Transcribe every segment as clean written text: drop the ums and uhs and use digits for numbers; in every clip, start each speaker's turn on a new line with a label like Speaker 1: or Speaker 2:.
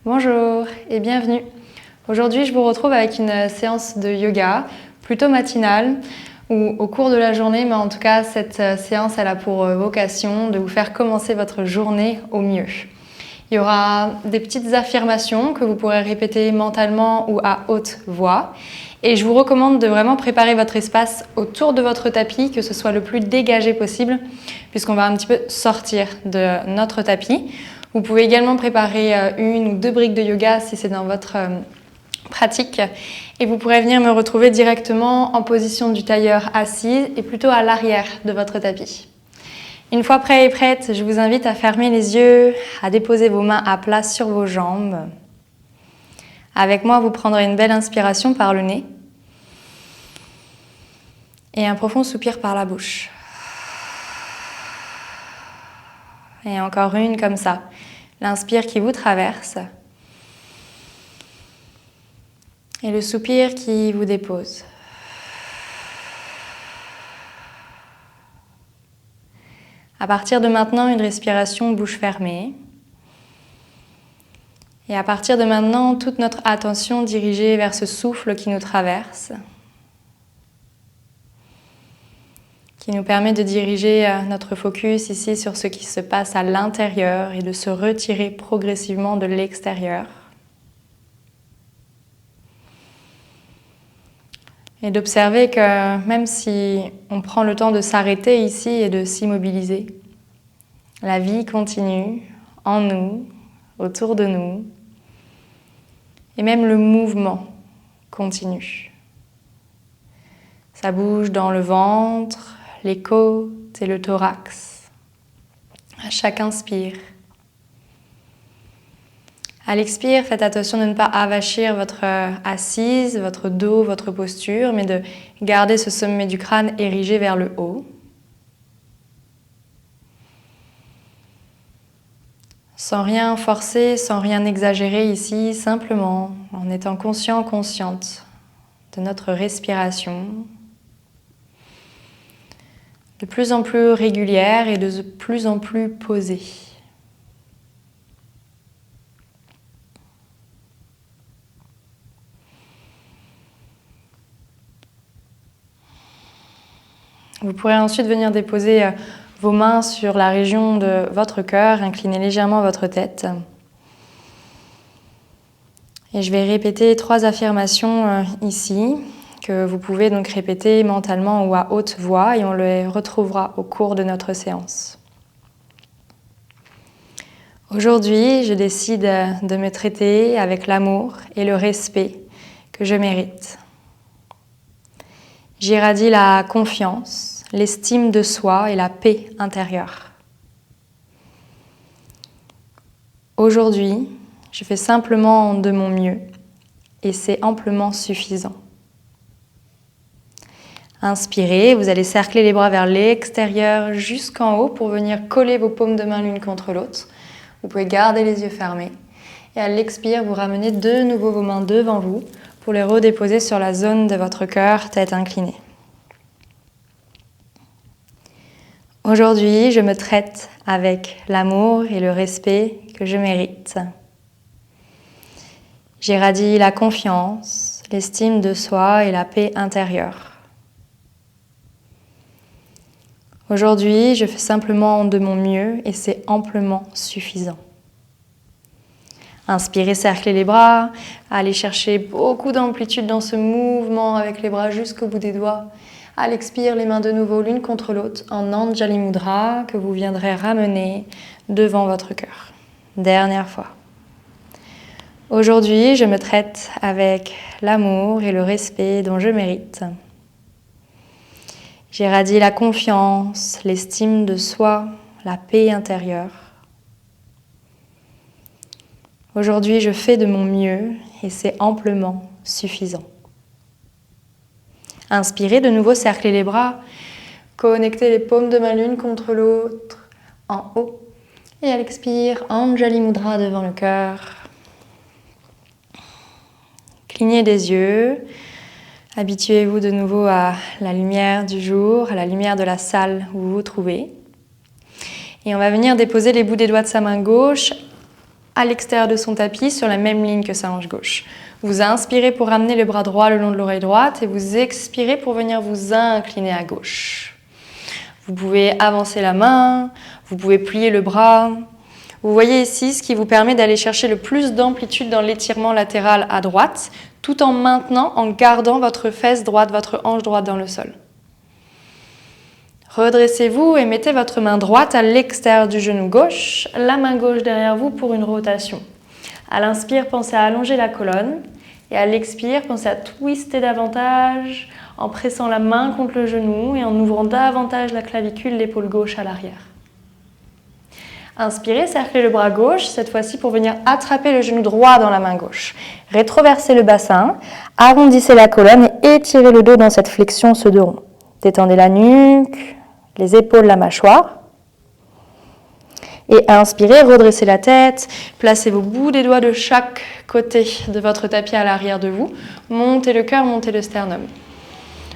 Speaker 1: Bonjour et bienvenue. Aujourd'hui, je vous retrouve avec une séance de yoga plutôt matinale ou au cours de la journée, mais en tout cas, cette séance elle a pour vocation de vous faire commencer votre journée au mieux. Il y aura des petites affirmations que vous pourrez répéter mentalement ou à haute voix. Et je vous recommande de vraiment préparer votre espace autour de votre tapis, que ce soit le plus dégagé possible, puisqu'on va un petit peu sortir de notre tapis. Vous pouvez également préparer une ou deux briques de yoga si c'est dans votre pratique. Et vous pourrez venir me retrouver directement en position du tailleur assise et plutôt à l'arrière de votre tapis. Une fois prêt et prête, je vous invite à fermer les yeux, à déposer vos mains à plat sur vos jambes. Avec moi, vous prendrez une belle inspiration par le nez et un profond soupir par la bouche. Et encore une comme ça. L'inspire qui vous traverse et le soupir qui vous dépose. À partir de maintenant, une respiration bouche fermée. Et à partir de maintenant, toute notre attention dirigée vers ce souffle qui nous traverse, qui nous permet de diriger notre focus ici sur ce qui se passe à l'intérieur et de se retirer progressivement de l'extérieur. Et d'observer que même si on prend le temps de s'arrêter ici et de s'immobiliser, la vie continue en nous, autour de nous, et même le mouvement continue. Ça bouge dans le ventre, les côtes et le thorax. À chaque inspire. À l'expire, faites attention de ne pas avachir votre assise, votre dos, votre posture, mais de garder ce sommet du crâne érigé vers le haut. Sans rien forcer, sans rien exagérer ici, simplement en étant conscient, consciente de notre respiration, de plus en plus régulière et de plus en plus posée. Vous pourrez ensuite venir déposer vos mains sur la région de votre cœur, inclinez légèrement votre tête. Et je vais répéter 3 affirmations ici, que vous pouvez donc répéter mentalement ou à haute voix, et on les retrouvera au cours de notre séance. Aujourd'hui, je décide de me traiter avec l'amour et le respect que je mérite. J'irradie la confiance, l'estime de soi et la paix intérieure. Aujourd'hui, je fais simplement de mon mieux et c'est amplement suffisant. Inspirez, vous allez cercler les bras vers l'extérieur jusqu'en haut pour venir coller vos paumes de main l'une contre l'autre. Vous pouvez garder les yeux fermés. Et à l'expire, vous ramenez de nouveau vos mains devant vous pour les redéposer sur la zone de votre cœur, tête inclinée. Aujourd'hui, je me traite avec l'amour et le respect que je mérite. J'irradie la confiance, l'estime de soi et la paix intérieure. Aujourd'hui, je fais simplement de mon mieux et c'est amplement suffisant. Inspirez, cerclez les bras, allez chercher beaucoup d'amplitude dans ce mouvement avec les bras jusqu'au bout des doigts. À l'expire, les mains de nouveau l'une contre l'autre en Anjali Mudra que vous viendrez ramener devant votre cœur. Dernière fois. Aujourd'hui, je me traite avec l'amour et le respect dont je mérite. J'irradie la confiance, l'estime de soi, la paix intérieure. Aujourd'hui, je fais de mon mieux et c'est amplement suffisant. Inspirez, de nouveau, cerclez les bras, connectez les paumes de main l'une contre l'autre en haut. Et à l'expire, Anjali Mudra devant le cœur. Clignez des yeux, habituez-vous de nouveau à la lumière du jour, à la lumière de la salle où vous vous trouvez. Et on va venir déposer les bouts des doigts de sa main gauche à l'extérieur de son tapis sur la même ligne que sa hanche gauche. Vous inspirez pour ramener le bras droit le long de l'oreille droite et vous expirez pour venir vous incliner à gauche. Vous pouvez avancer la main, vous pouvez plier le bras. Vous voyez ici ce qui vous permet d'aller chercher le plus d'amplitude dans l'étirement latéral à droite, tout en maintenant, en gardant votre fesse droite, votre hanche droite dans le sol. Redressez-vous et mettez votre main droite à l'extérieur du genou gauche, la main gauche derrière vous pour une rotation. À l'inspire, pensez à allonger la colonne et à l'expire, pensez à twister davantage en pressant la main contre le genou et en ouvrant davantage la clavicule, l'épaule gauche à l'arrière. Inspirez, cerclez le bras gauche, cette fois-ci pour venir attraper le genou droit dans la main gauche. Rétroversez le bassin, arrondissez la colonne et étirez le dos dans cette flexion, ce dos rond. Détendez la nuque, les épaules, la mâchoire. Et inspirez, redressez la tête, placez vos bouts des doigts de chaque côté de votre tapis à l'arrière de vous. Montez le cœur, montez le sternum.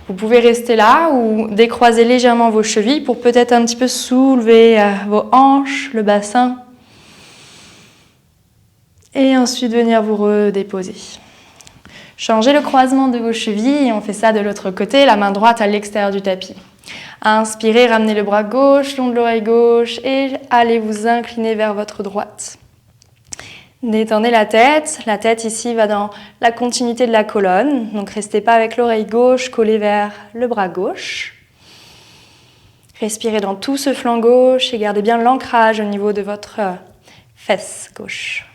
Speaker 1: Vous pouvez rester là ou décroiser légèrement vos chevilles pour peut-être un petit peu soulever vos hanches, le bassin. Et ensuite venir vous redéposer. Changez le croisement de vos chevilles et on fait ça de l'autre côté, la main droite à l'extérieur du tapis. Inspirez, ramenez le bras gauche, long de l'oreille gauche et allez vous incliner vers votre droite. Détendez la tête ici va dans la continuité de la colonne, donc restez pas avec l'oreille gauche collée vers le bras gauche. Respirez dans tout ce flanc gauche et gardez bien l'ancrage au niveau de votre fesse gauche.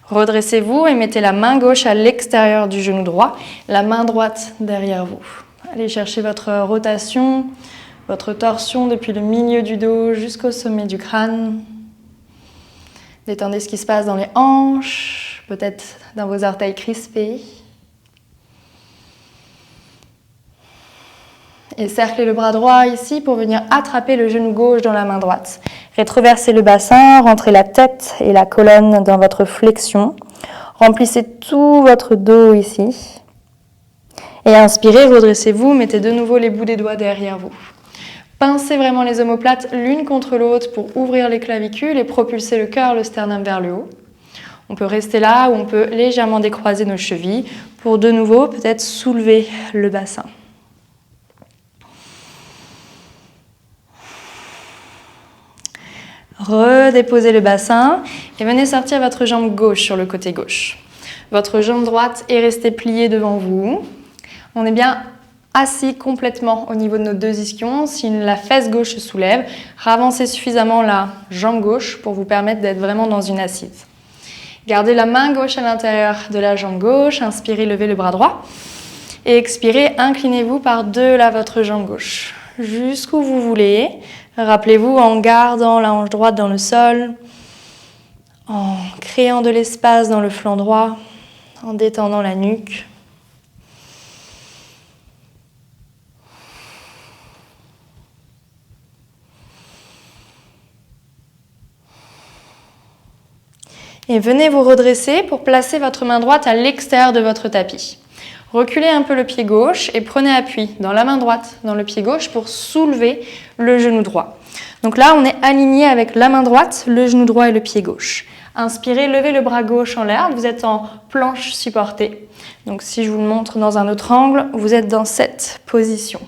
Speaker 1: Redressez-vous et mettez la main gauche à l'extérieur du genou droit, la main droite derrière vous. Allez chercher votre rotation, votre torsion depuis le milieu du dos jusqu'au sommet du crâne. Détendez ce qui se passe dans les hanches, peut-être dans vos orteils crispés. Et cerclez le bras droit ici pour venir attraper le genou gauche dans la main droite. Rétroversez le bassin, rentrez la tête et la colonne dans votre flexion. Remplissez tout votre dos ici. Et inspirez, redressez-vous, mettez de nouveau les bouts des doigts derrière vous. Pincez vraiment les omoplates l'une contre l'autre pour ouvrir les clavicules et propulser le cœur, le sternum vers le haut. On peut rester là ou on peut légèrement décroiser nos chevilles pour de nouveau peut-être soulever le bassin. Redéposez le bassin et venez sortir votre jambe gauche sur le côté gauche. Votre jambe droite est restée pliée devant vous. On est bien assis complètement au niveau de nos deux ischions. Si la fesse gauche se soulève, ravancez suffisamment la jambe gauche pour vous permettre d'être vraiment dans une assise. Gardez la main gauche à l'intérieur de la jambe gauche. Inspirez, levez le bras droit. Et expirez, inclinez-vous par-delà votre jambe gauche. Jusqu'où vous voulez. Rappelez-vous en gardant la hanche droite dans le sol, en créant de l'espace dans le flanc droit, en détendant la nuque. Et venez vous redresser pour placer votre main droite à l'extérieur de votre tapis. Reculez un peu le pied gauche et prenez appui dans la main droite, dans le pied gauche pour soulever le genou droit. Donc là, on est aligné avec la main droite, le genou droit et le pied gauche. Inspirez, levez le bras gauche en l'air, vous êtes en planche supportée. Donc si je vous le montre dans un autre angle, vous êtes dans cette position.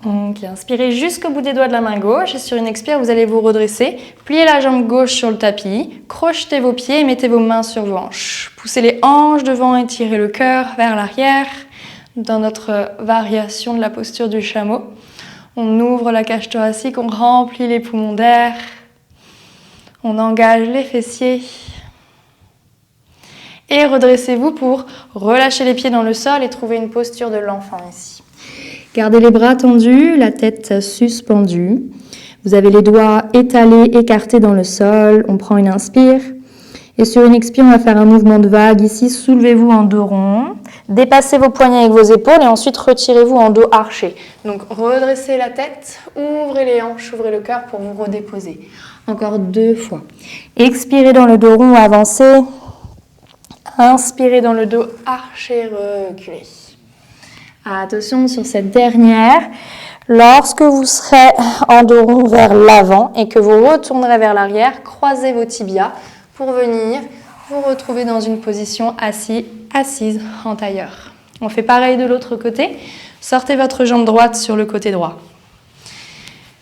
Speaker 1: Donc, inspirez jusqu'au bout des doigts de la main gauche et sur une expire, vous allez vous redresser. Pliez la jambe gauche sur le tapis, crochetez vos pieds et mettez vos mains sur vos hanches. Poussez les hanches devant et tirez le cœur vers l'arrière. Dans notre variation de la posture du chameau, on ouvre la cage thoracique, on remplit les poumons d'air, on engage les fessiers. Et redressez-vous pour relâcher les pieds dans le sol et trouver une posture de l'enfant ici. Gardez les bras tendus, la tête suspendue. Vous avez les doigts étalés, écartés dans le sol. On prend une inspire. Et sur une expire, on va faire un mouvement de vague ici. Soulevez-vous en dos rond. Dépassez vos poignets avec vos épaules et ensuite retirez-vous en dos arché. Donc redressez la tête, ouvrez les hanches, ouvrez le cœur pour vous redéposer. Encore 2 fois. Expirez dans le dos rond, avancez. Inspirez dans le dos arché, reculez. Attention sur cette dernière, Lorsque vous serez en dos rond vers l'avant et que vous retournerez vers l'arrière, croisez vos tibias pour venir vous retrouver dans une position assise en tailleur. On fait pareil de l'autre côté. Sortez votre jambe droite sur le côté droit.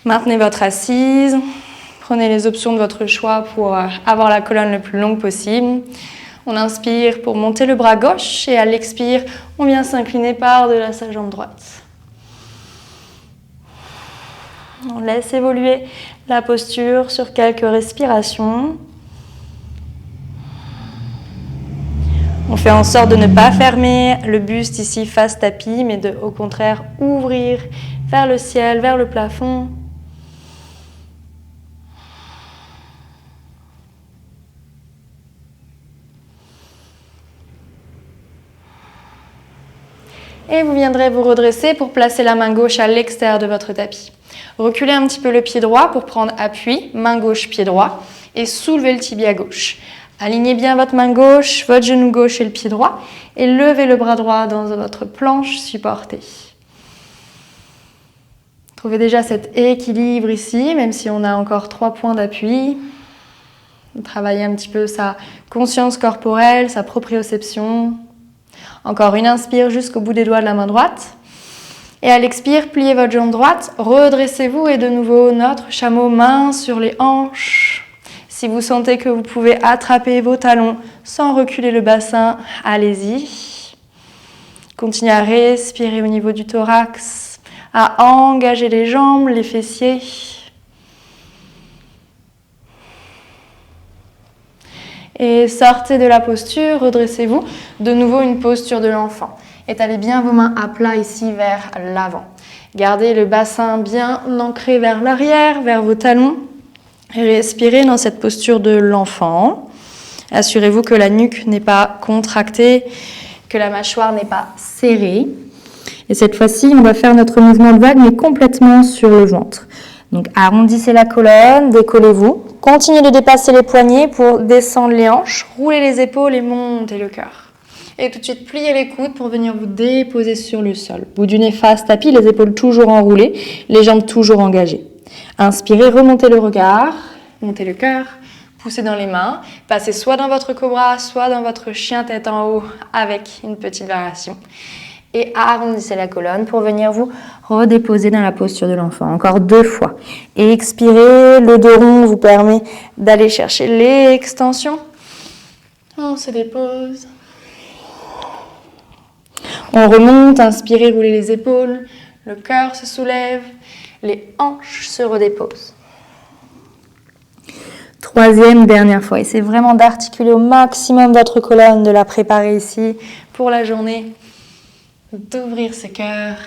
Speaker 1: Maintenez votre assise. Prenez les options de votre choix pour avoir la colonne le plus longue possible. On inspire pour monter le bras gauche et à l'expire, on vient s'incliner par-delà sa jambe droite. On laisse évoluer la posture sur quelques respirations. On fait en sorte de ne pas fermer le buste ici face tapis, mais de, au contraire, ouvrir vers le ciel, vers le plafond. Et vous viendrez vous redresser pour placer la main gauche à l'extérieur de votre tapis. Reculez un petit peu le pied droit pour prendre appui, main gauche, pied droit, et soulevez le tibia gauche. Alignez bien votre main gauche, votre genou gauche et le pied droit, et levez le bras droit dans votre planche supportée. Trouvez déjà cet équilibre ici, même si on a encore 3 points d'appui. Travaillez un petit peu sa conscience corporelle, sa proprioception. Encore une inspire jusqu'au bout des doigts de la main droite. Et à l'expire, pliez votre jambe droite, redressez-vous et de nouveau notre chameau, main sur les hanches. Si vous sentez que vous pouvez attraper vos talons sans reculer le bassin, allez-y. Continuez à respirer au niveau du thorax, à engager les jambes, les fessiers. Et sortez de la posture, redressez-vous. De nouveau une posture de l'enfant. Étalez bien vos mains à plat ici vers l'avant. Gardez le bassin bien ancré vers l'arrière, vers vos talons. Respirez dans cette posture de l'enfant. Assurez-vous que la nuque n'est pas contractée, que la mâchoire n'est pas serrée. Et cette fois-ci, on va faire notre mouvement de vague, mais complètement sur le ventre. Donc arrondissez la colonne, décollez-vous. Continuez de dépasser les poignets pour descendre les hanches. Roulez les épaules et montez le cœur. Et tout de suite, pliez les coudes pour venir vous déposer sur le sol. Bout du nez face tapis, les épaules toujours enroulées, les jambes toujours engagées. Inspirez, remontez le regard, montez le cœur, poussez dans les mains. Passez soit dans votre cobra, soit dans votre chien tête en haut avec une petite variation. Et arrondissez la colonne pour venir vous redéposer dans la posture de l'enfant. Encore 2 fois. Et expirez, le dos rond vous permet d'aller chercher l'extension. On se dépose. On remonte, inspirez, roulez les épaules, le cœur se soulève, les hanches se redéposent. 3e, dernière fois. Essayez vraiment d'articuler au maximum votre colonne, de la préparer ici pour la journée, d'ouvrir ce cœur.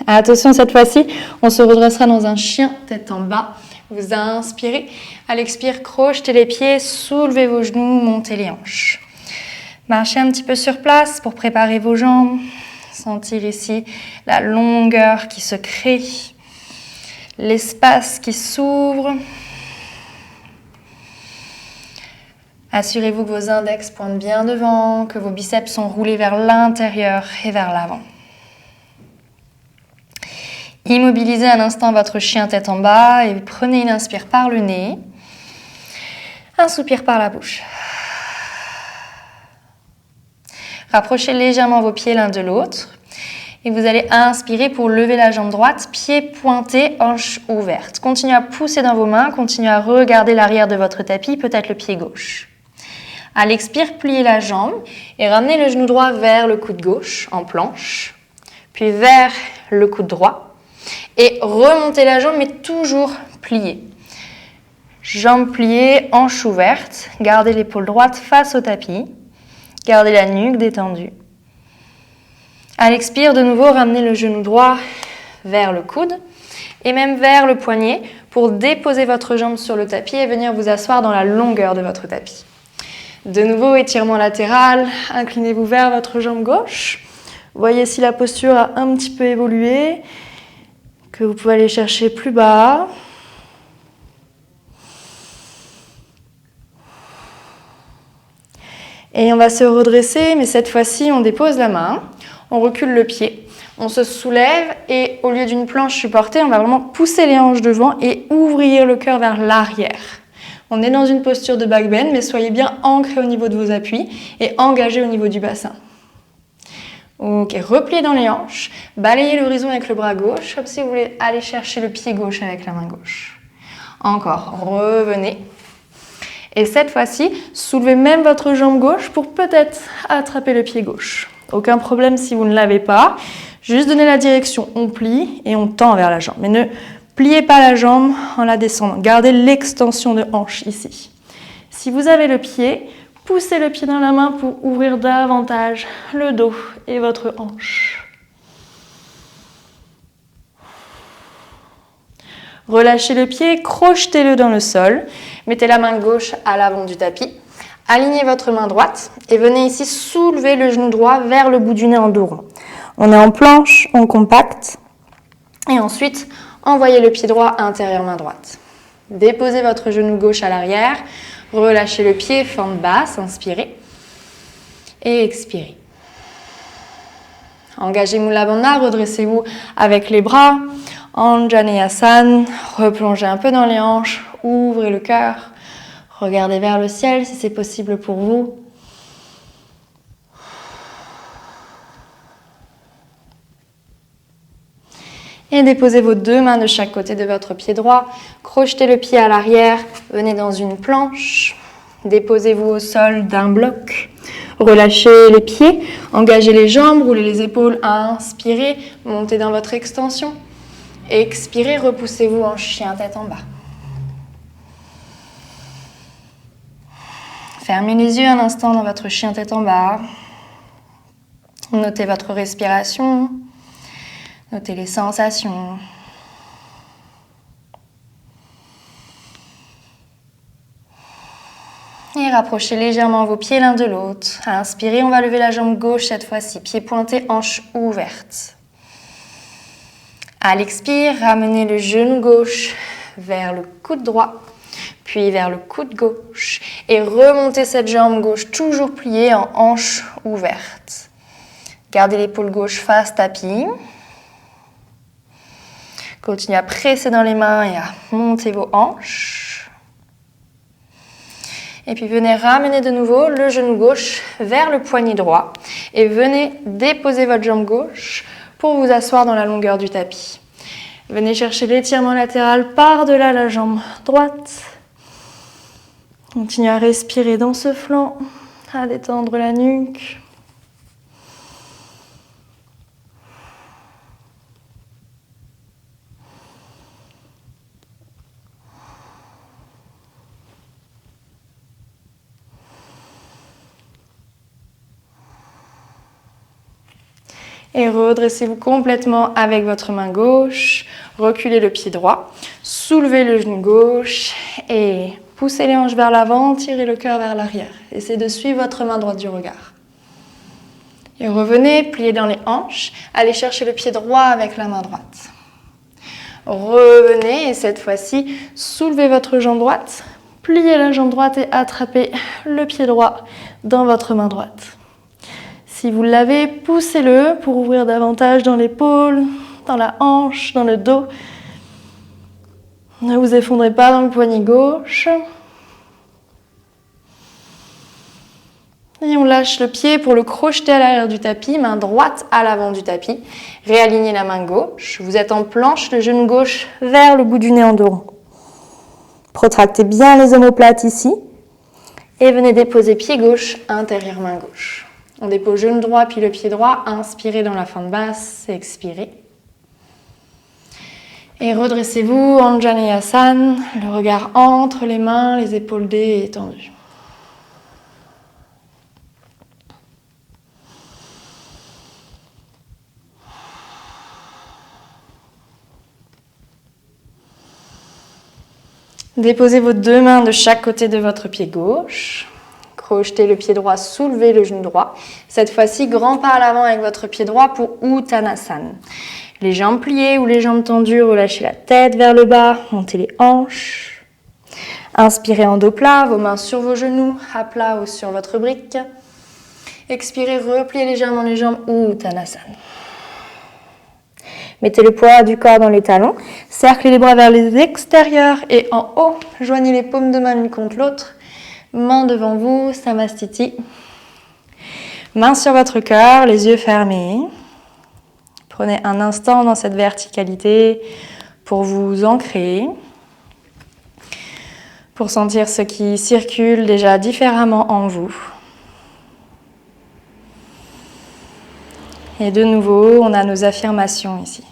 Speaker 1: Attention, cette fois-ci, on se redressera dans un chien tête en bas. Vous inspirez, à l'expire, crochetez les pieds, soulevez vos genoux, montez les hanches. Marchez un petit peu sur place pour préparer vos jambes. Sentir ici la longueur qui se crée, l'espace qui s'ouvre. Assurez-vous que vos index pointent bien devant, que vos biceps sont roulés vers l'intérieur et vers l'avant. Immobilisez un instant votre chien tête en bas et prenez une inspire par le nez, un soupir par la bouche. Rapprochez légèrement vos pieds l'un de l'autre et vous allez inspirer pour lever la jambe droite, pied pointé, hanche ouverte. Continuez à pousser dans vos mains, continuez à regarder l'arrière de votre tapis, peut-être le pied gauche. À l'expire, pliez la jambe et ramenez le genou droit vers le coude gauche en planche, puis vers le coude droit et remontez la jambe mais toujours pliée. Jambe pliée, hanche ouverte, gardez l'épaule droite face au tapis. Gardez la nuque détendue. À l'expire, de nouveau, ramenez le genou droit vers le coude et même vers le poignet pour déposer votre jambe sur le tapis et venir vous asseoir dans la longueur de votre tapis. De nouveau, étirement latéral, inclinez-vous vers votre jambe gauche. Voyez si la posture a un petit peu évolué, que vous pouvez aller chercher plus bas. Et on va se redresser, mais cette fois-ci, on dépose la main, on recule le pied, On se soulève et au lieu d'une planche supportée, on va vraiment pousser les hanches devant et ouvrir le cœur vers l'arrière. On est dans une posture de back bend, mais soyez bien ancrés au niveau de vos appuis et engagés au niveau du bassin. Ok, repliez dans les hanches, balayez l'horizon avec le bras gauche, comme si vous voulez aller chercher le pied gauche avec la main gauche. Encore, revenez. Et cette fois-ci, soulevez même votre jambe gauche pour peut-être attraper le pied gauche. Aucun problème si vous ne l'avez pas. Juste donnez la direction, on plie et on tend vers la jambe. Mais ne pliez pas la jambe en la descendant. Gardez l'extension de hanche ici. Si vous avez le pied, poussez le pied dans la main pour ouvrir davantage le dos et votre hanche. Relâchez le pied, crochetez-le dans le sol. Mettez la main gauche à l'avant du tapis. Alignez votre main droite et venez ici soulever le genou droit vers le bout du nez en dos rond. On est en planche, on compacte. Et ensuite, envoyez le pied droit intérieur main droite. Déposez votre genou gauche à l'arrière. Relâchez le pied, fente basse, inspirez. Et expirez. Engagez Mula Bandha, redressez-vous avec les bras. Anjaneyasana, replongez un peu dans les hanches, ouvrez le cœur, regardez vers le ciel si c'est possible pour vous. Et déposez vos deux mains de chaque côté de votre pied droit, crochetez le pied à l'arrière, venez dans une planche, déposez-vous au sol d'un bloc. Relâchez les pieds, engagez les jambes, roulez les épaules, inspirez, montez dans votre extension. Expirez, repoussez-vous en chien tête en bas. Fermez les yeux un instant dans votre chien tête en bas. Notez votre respiration. Notez les sensations. Et rapprochez légèrement vos pieds l'un de l'autre. Inspirez, on va lever la jambe gauche cette fois-ci. Pied pointé, hanche ouverte. À l'expire, ramenez le genou gauche vers le coude droit, puis vers le coude gauche. Et remontez cette jambe gauche toujours pliée en hanche ouverte. Gardez l'épaule gauche face tapis. Continuez à presser dans les mains et à monter vos hanches. Et puis venez ramener de nouveau le genou gauche vers le poignet droit. Et venez déposer votre jambe gauche pour vous asseoir dans la longueur du tapis. Venez chercher l'étirement latéral par-delà la jambe droite. Continuez à respirer dans ce flanc, à détendre la nuque. Et redressez-vous complètement avec votre main gauche. Reculez le pied droit. Soulevez le genou gauche et poussez les hanches vers l'avant. Tirez le cœur vers l'arrière. Essayez de suivre votre main droite du regard. Et revenez, pliez dans les hanches. Allez chercher le pied droit avec la main droite. Revenez et cette fois-ci, soulevez votre jambe droite. Pliez la jambe droite et attrapez le pied droit dans votre main droite. Si vous l'avez, poussez-le pour ouvrir davantage dans l'épaule, dans la hanche, dans le dos. Ne vous effondrez pas dans le poignet gauche. Et on lâche le pied pour le crocheter à l'arrière du tapis, main droite à l'avant du tapis. Réalignez la main gauche. Vous êtes en planche, le genou gauche vers le bout du nez en dos rond. Protractez bien les omoplates ici. Et venez déposer pied gauche, intérieur main gauche. On dépose genou droit puis le pied droit. Inspirez dans la fente basse, expirez. Et redressez-vous, Anjaneyasana, le regard entre les mains, les épaules détendues. Déposez vos deux mains de chaque côté de votre pied gauche. Crochetez le pied droit, soulevez le genou droit. Cette fois-ci, grand pas à l'avant avec votre pied droit pour Uttanasana. Les jambes pliées ou les jambes tendues, relâchez la tête vers le bas, montez les hanches. Inspirez en dos plat, vos mains sur vos genoux, à plat ou sur votre brique. Expirez, repliez légèrement les jambes, Uttanasana. Mettez le poids du corps dans les talons. Cerclez les bras vers les extérieurs et en haut. Joignez les paumes de main l'une contre l'autre. Main devant vous, Samastiti. Main sur votre cœur, les yeux fermés. Prenez un instant dans cette verticalité pour vous ancrer, pour sentir ce qui circule déjà différemment en vous. Et de nouveau, on a nos affirmations ici.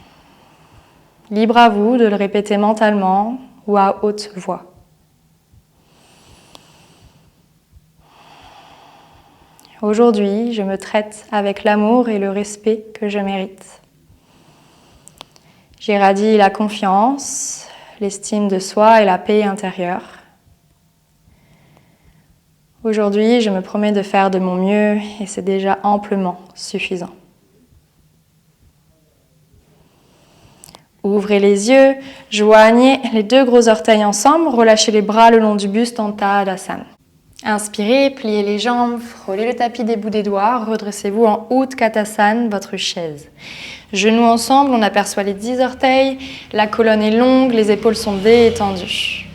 Speaker 1: Libre à vous de le répéter mentalement ou à haute voix. Aujourd'hui, je me traite avec l'amour et le respect que je mérite. J'irradie la confiance, l'estime de soi et la paix intérieure. Aujourd'hui, je me promets de faire de mon mieux et c'est déjà amplement suffisant. Ouvrez les yeux, joignez les deux gros orteils ensemble, relâchez les bras le long du buste en Tadasana. Inspirez, pliez les jambes, frôlez le tapis des bouts des doigts, redressez-vous en Utkatasana, votre chaise. Genoux ensemble, on aperçoit les 10 orteils, la colonne est longue, les épaules sont détendues.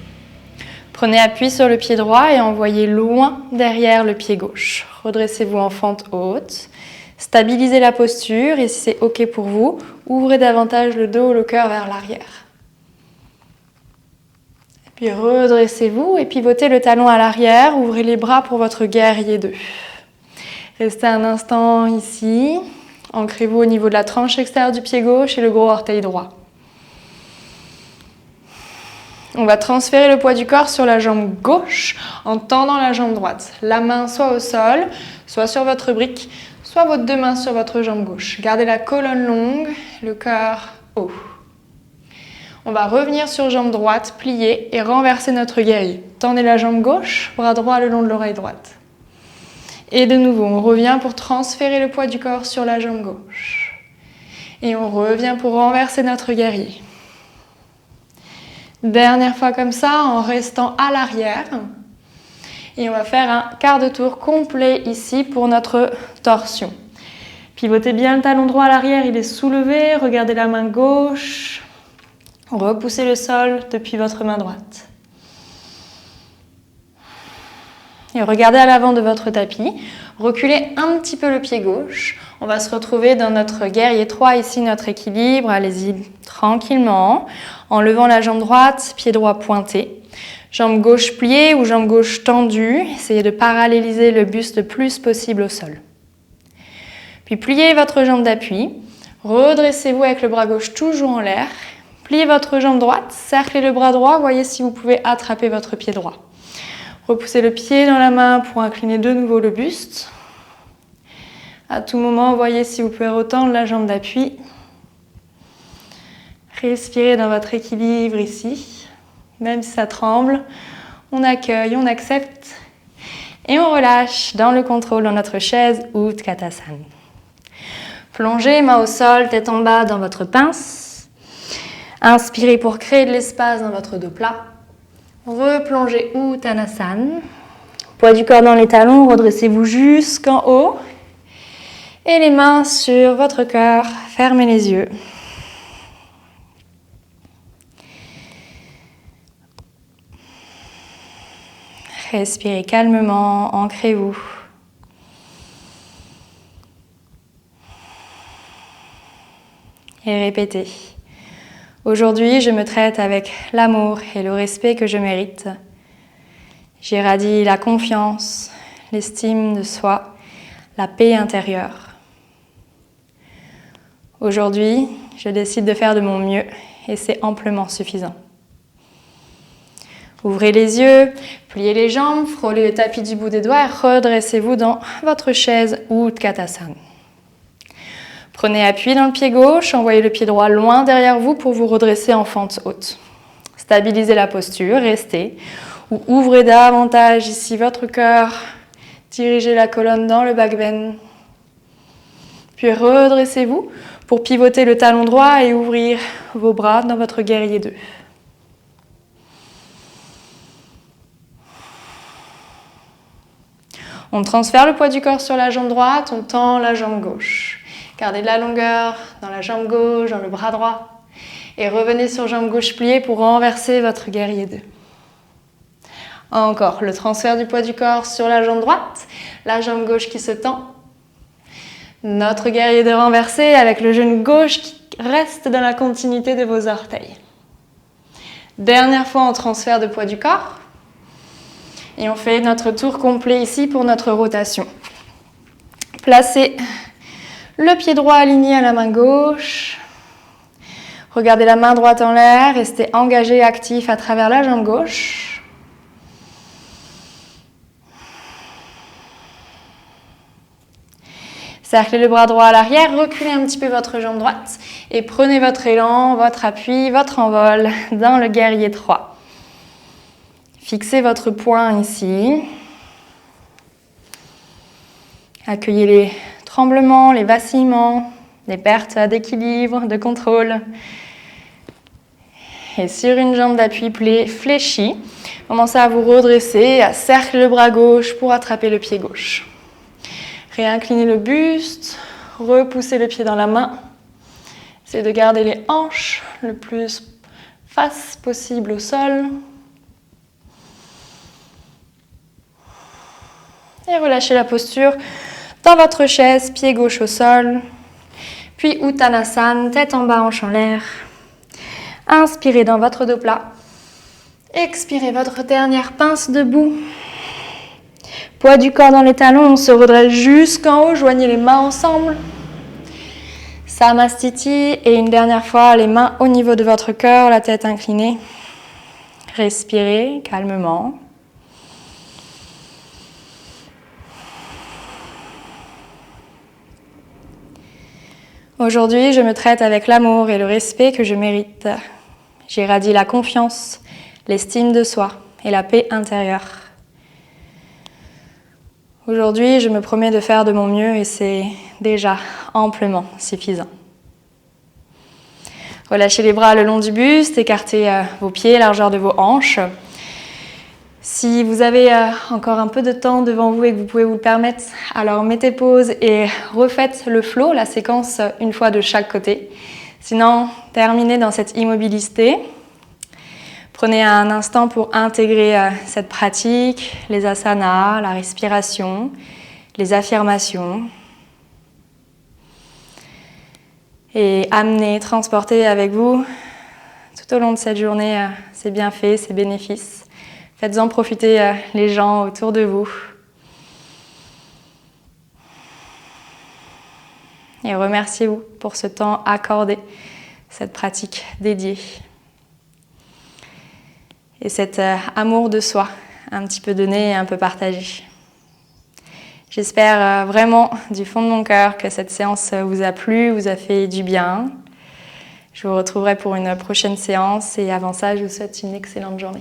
Speaker 1: Prenez appui sur le pied droit et envoyez loin derrière le pied gauche. Redressez-vous en fente haute, stabilisez la posture et si c'est OK pour vous, ouvrez davantage le dos, le cœur vers l'arrière. Puis redressez-vous et pivotez le talon à l'arrière, ouvrez les bras pour votre guerrier 2. Restez un instant ici, ancrez-vous au niveau de la tranche extérieure du pied gauche et le gros orteil droit. On va transférer le poids du corps sur la jambe gauche en tendant la jambe droite. La main soit au sol, soit sur votre brique, soit vos deux mains sur votre jambe gauche. Gardez la colonne longue, le cœur haut. On va revenir sur jambe droite, plier et renverser notre guerrier. Tendez la jambe gauche, bras droit le long de l'oreille droite. Et de nouveau, on revient pour transférer le poids du corps sur la jambe gauche. Et on revient pour renverser notre guerrier. Dernière fois comme ça, en restant à l'arrière. Et on va faire un quart de tour complet ici pour notre torsion. Pivotez bien le talon droit à l'arrière, il est soulevé. Regardez la main gauche. Repoussez le sol depuis votre main droite. Et regardez à l'avant de votre tapis. Reculez un petit peu le pied gauche. On va se retrouver dans notre guerrier 3, ici notre équilibre. Allez-y tranquillement. En levant la jambe droite, pied droit pointé. Jambe gauche pliée ou jambe gauche tendue. Essayez de paralléliser le buste le plus possible au sol. Puis pliez votre jambe d'appui. Redressez-vous avec le bras gauche toujours en l'air. Pliez votre jambe droite, cerclez le bras droit, voyez si vous pouvez attraper votre pied droit. Repoussez le pied dans la main pour incliner de nouveau le buste. À tout moment, voyez si vous pouvez retendre la jambe d'appui. Respirez dans votre équilibre ici. Même si ça tremble, on accueille, on accepte et on relâche dans le contrôle dans notre chaise Utkatasana. Plongez, main au sol, tête en bas dans votre pince. Inspirez pour créer de l'espace dans votre dos plat. Replongez Uttanasana. Poids du corps dans les talons, redressez-vous jusqu'en haut. Et les mains sur votre cœur, fermez les yeux. Respirez calmement, ancrez-vous. Et répétez. Aujourd'hui, je me traite avec l'amour et le respect que je mérite. J'irradie la confiance, l'estime de soi, la paix intérieure. Aujourd'hui, je décide de faire de mon mieux et c'est amplement suffisant. Ouvrez les yeux, pliez les jambes, frôlez le tapis du bout des doigts et redressez-vous dans votre chaise Utkatasana. Prenez appui dans le pied gauche, envoyez le pied droit loin derrière vous pour vous redresser en fente haute. Stabilisez la posture, restez. Ou ouvrez davantage ici votre cœur. Dirigez la colonne dans le back bend. Puis redressez-vous pour pivoter le talon droit et ouvrir vos bras dans votre guerrier 2. On transfère le poids du corps sur la jambe droite, on tend la jambe gauche. Gardez de la longueur dans la jambe gauche, dans le bras droit. Et revenez sur jambe gauche pliée pour renverser votre guerrier 2. Encore, le transfert du poids du corps sur la jambe droite, la jambe gauche qui se tend. Notre guerrier 2 renversé avec le genou gauche qui reste dans la continuité de vos orteils. Dernière fois en transfert de poids du corps. Et on fait notre tour complet ici pour notre rotation. Placez le pied droit aligné à la main gauche. Regardez la main droite en l'air, restez engagé, actif à travers la jambe gauche. Cerclez le bras droit à l'arrière, reculez un petit peu votre jambe droite et prenez votre élan, votre appui, votre envol dans le guerrier 3. Fixez votre poing ici. Accueillez les tremblements, les vacillements, les pertes d'équilibre, de contrôle. Et sur une jambe d'appui fléchie, commencez à vous redresser, à cercler le bras gauche pour attraper le pied gauche. Réinclinez le buste, repoussez le pied dans la main. Essayez de garder les hanches le plus face possible au sol. Et relâchez la posture dans votre chaise, pied gauche au sol. Puis Uttanasana, tête en bas, hanche en l'air. Inspirez dans votre dos plat. Expirez votre dernière pince debout. Poids du corps dans les talons, on se redresse jusqu'en haut, joignez les mains ensemble. Samastiti et une dernière fois, les mains au niveau de votre cœur, la tête inclinée. Respirez calmement. Aujourd'hui, je me traite avec l'amour et le respect que je mérite. J'irradie la confiance, l'estime de soi et la paix intérieure. Aujourd'hui, je me promets de faire de mon mieux et c'est déjà amplement suffisant. Relâchez les bras le long du buste, écartez vos pieds, largeur de vos hanches. Si vous avez encore un peu de temps devant vous et que vous pouvez vous le permettre, alors mettez pause et refaites le flow, la séquence une fois de chaque côté. Sinon, terminez dans cette immobilité. Prenez un instant pour intégrer cette pratique, les asanas, la respiration, les affirmations. Et amenez, transportez avec vous tout au long de cette journée ces bienfaits, ces bénéfices. Faites-en profiter les gens autour de vous. Et remerciez-vous pour ce temps accordé, cette pratique dédiée. Et cet amour de soi, un petit peu donné et un peu partagé. J'espère vraiment du fond de mon cœur que cette séance vous a plu, vous a fait du bien. Je vous retrouverai pour une prochaine séance et avant ça, je vous souhaite une excellente journée.